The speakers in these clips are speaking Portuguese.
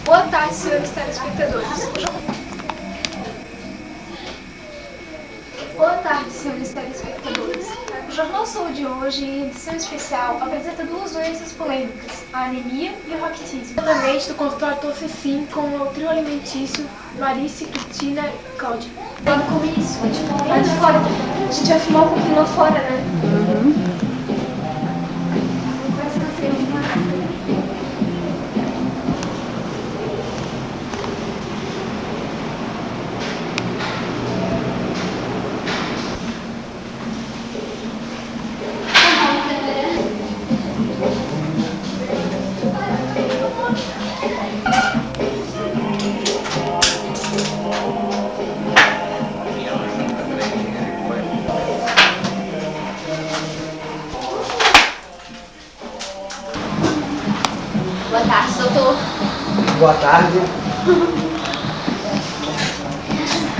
Boa tarde, senhores telespectadores. Boa tarde, senhores telespectadores. O Jornal Saúde hoje, em edição especial, apresenta duas doenças polêmicas, a anemia e o raquitismo. Diretamente do consultório Tocecim com o trio alimentício Marice, Cristina e Cláudia. Vamos com isso, lá de fora. A gente vai filmar um pouquinho lá fora, né? Boa tarde, doutor. Boa tarde.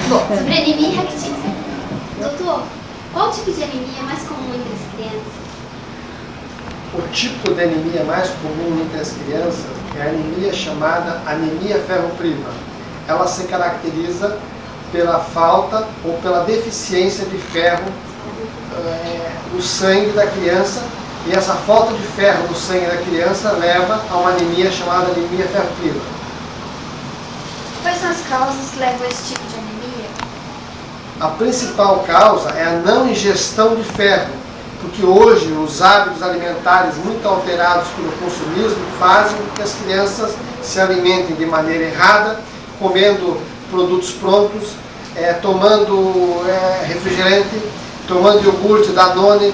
Bom, sobre anemia e raquitismo. Doutor, qual tipo de anemia é mais comum entre as crianças? O tipo de anemia mais comum entre as crianças é a anemia chamada anemia ferropriva. Ela se caracteriza pela falta ou pela deficiência de ferro no sangue da criança, e essa falta de ferro no sangue da criança leva a uma anemia chamada anemia ferropriva. Quais são as causas que levam a esse tipo de anemia? A principal causa é a não ingestão de ferro, porque hoje os hábitos alimentares muito alterados pelo consumismo fazem com que as crianças se alimentem de maneira errada, comendo produtos prontos, tomando refrigerante, tomando iogurte, Danone,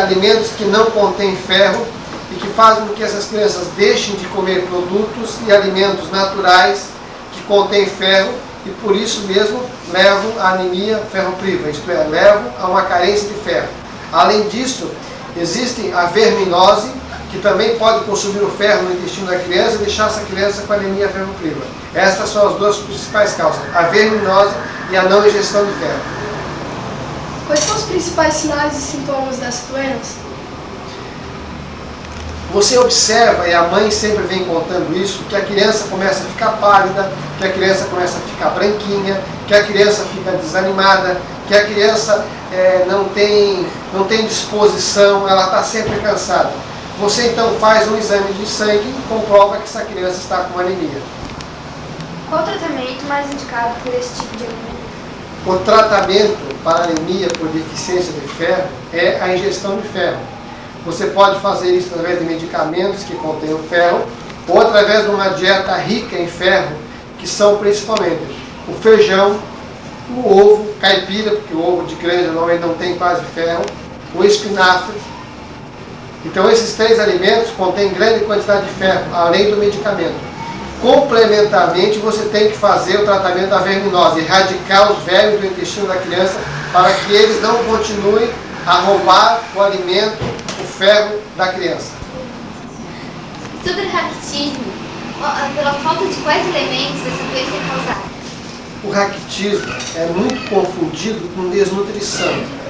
alimentos que não contêm ferro e que fazem com que essas crianças deixem de comer produtos e alimentos naturais que contêm ferro e por isso mesmo levam à anemia ferropriva, isto é, levam a uma carência de ferro. Além disso, existe a verminose, que também pode consumir o ferro no intestino da criança e deixar essa criança com anemia ferropriva. Estas são as duas principais causas, a verminose e a não ingestão de ferro. Quais são os principais sinais e sintomas dessa doença? Você observa, e a mãe sempre vem contando isso, que a criança começa a ficar pálida, que a criança começa a ficar branquinha, que a criança fica desanimada, que a criança não tem disposição, ela está sempre cansada. Você então faz um exame de sangue e comprova que essa criança está com anemia. Qual o tratamento mais indicado por esse tipo de anemia? O tratamento para anemia por deficiência de ferro é a ingestão de ferro. Você pode fazer isso através de medicamentos que contêm o ferro ou através de uma dieta rica em ferro, que são principalmente o feijão, o ovo caipira, porque o ovo de granja normalmente não tem quase ferro, o espinafre. Então esses três alimentos contêm grande quantidade de ferro, além do medicamento. Complementarmente, você tem que fazer o tratamento da verminose, erradicar os vermes do intestino da criança para que eles não continuem a roubar o alimento, o ferro da criança. Sobre o raquitismo, pela falta de quais elementos essa doença é causada? O raquitismo é muito confundido com desnutrição.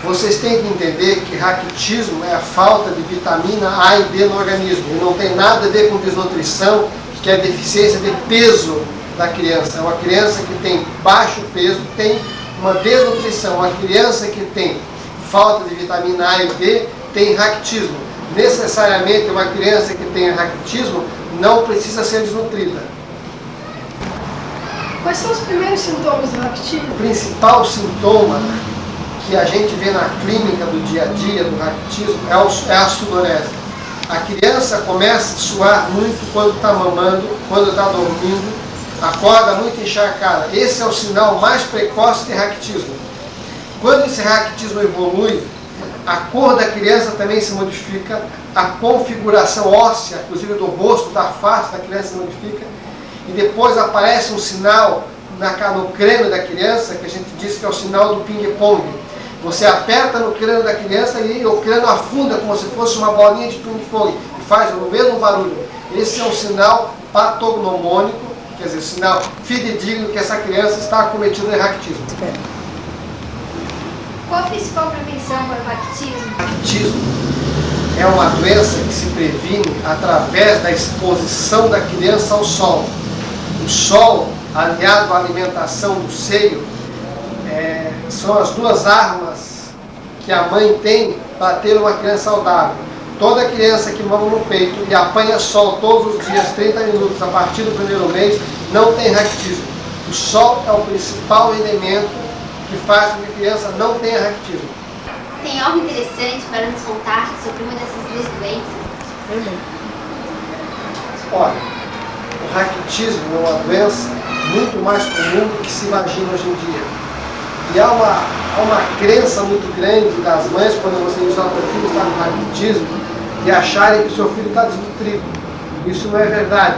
Vocês têm que entender que raquitismo é a falta de vitamina A e D no organismo. E não tem nada a ver com desnutrição, que é a deficiência de peso da criança. Uma criança que tem baixo peso tem uma desnutrição. Uma criança que tem falta de vitamina A e D tem raquitismo. Necessariamente uma criança que tem raquitismo não precisa ser desnutrida. Quais são os primeiros sintomas do raquitismo? O principal sintoma que a gente vê na clínica do dia a dia do raquitismo é a sudorese. A criança começa a suar muito quando está mamando, quando está dormindo, acorda muito encharcada. Esse é o sinal mais precoce de raquitismo. Quando esse raquitismo evolui, a cor da criança também se modifica, a configuração óssea, inclusive do rosto, da face da criança se modifica, e depois aparece um sinal no crânio da criança, que a gente diz que é o sinal do ping-pong. Você aperta no crânio da criança e o crânio afunda como se fosse uma bolinha de ping-pong e faz o mesmo barulho. Esse é um sinal patognomônico, quer dizer, sinal fidedigno que essa criança está acometida de raquitismo. Qual a principal prevenção para o raquitismo? Raquitismo é uma doença que se previne através da exposição da criança ao sol. O sol, aliado à alimentação do seio, são as duas armas que a mãe tem para ter uma criança saudável. Toda criança que mama no peito e apanha sol todos os dias, 30 minutos, a partir do primeiro mês, não tem raquitismo. O sol é o principal elemento que faz com que a criança não tenha raquitismo. Tem algo interessante para nos contar sobre uma dessas duas doenças? Olha, o raquitismo é uma doença muito mais comum do que se imagina hoje em dia. E há uma crença muito grande das mães, quando você diz que o seu filho está com raquitismo, de acharem que o seu filho está desnutrido. Isso não é verdade.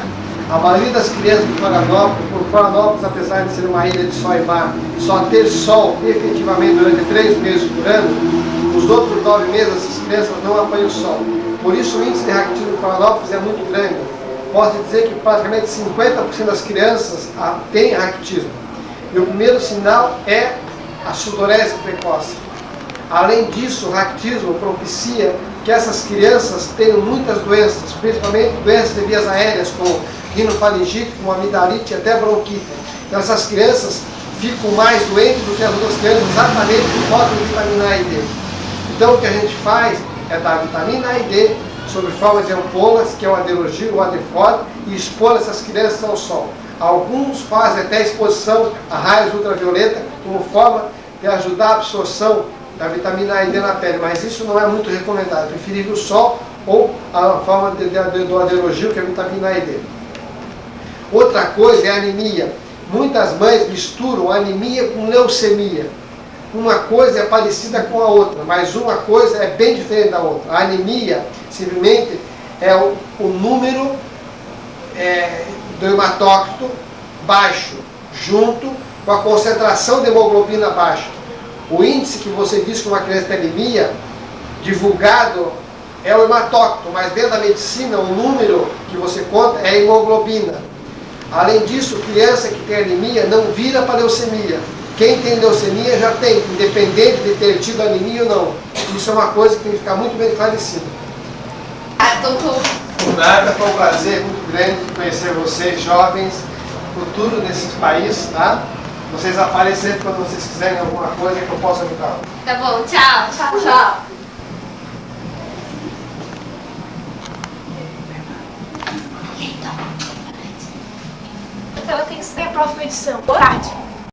A maioria das crianças de Florianópolis, apesar de ser uma ilha de sol e mar, só ter sol efetivamente durante 3 meses por ano, os outros 9 meses essas crianças não apanham sol. Por isso o índice de raquitismo em Florianópolis é muito grande. Posso dizer que praticamente 50% das crianças têm raquitismo. E o primeiro sinal é a sudorese precoce. Além disso, o raquitismo propicia que essas crianças tenham muitas doenças, principalmente doenças de vias aéreas, como rinofaringite, como amidalite e até bronquite. Então essas crianças ficam mais doentes do que as outras crianças exatamente por falta de vitamina A e D. Então o que a gente faz é dar vitamina A e D sob forma de ampolas, que é o Aderogil ou Adefor, e expor essas crianças ao sol. Alguns fazem até exposição a raios ultravioleta como forma de ajudar a absorção da vitamina A e D na pele, mas isso não é muito recomendado. É preferível o sol ou a forma do Aderogil, que é a vitamina A e D. Outra coisa é a anemia. Muitas mães misturam anemia com leucemia. Uma coisa é parecida com a outra, mas uma coisa é bem diferente da outra. A anemia simplesmente é o número do hematócrito baixo, junto com a concentração de hemoglobina baixa. O índice que você diz que uma criança tem anemia, divulgado, é o hematócrito, mas dentro da medicina o número que você conta é a hemoglobina. Além disso, criança que tem anemia não vira para leucemia. Quem tem leucemia já tem, independente de ter tido anemia ou não. Isso é uma coisa que tem que ficar muito bem esclarecida. Doutor. Por nada, foi um prazer muito grande conhecer vocês, jovens, futuro desses países, tá? Vocês aparecerem quando vocês quiserem alguma coisa que eu possa ajudar. Tá bom, tchau. Tchau, tchau. Ela tem que ser a próxima edição. Boa tarde.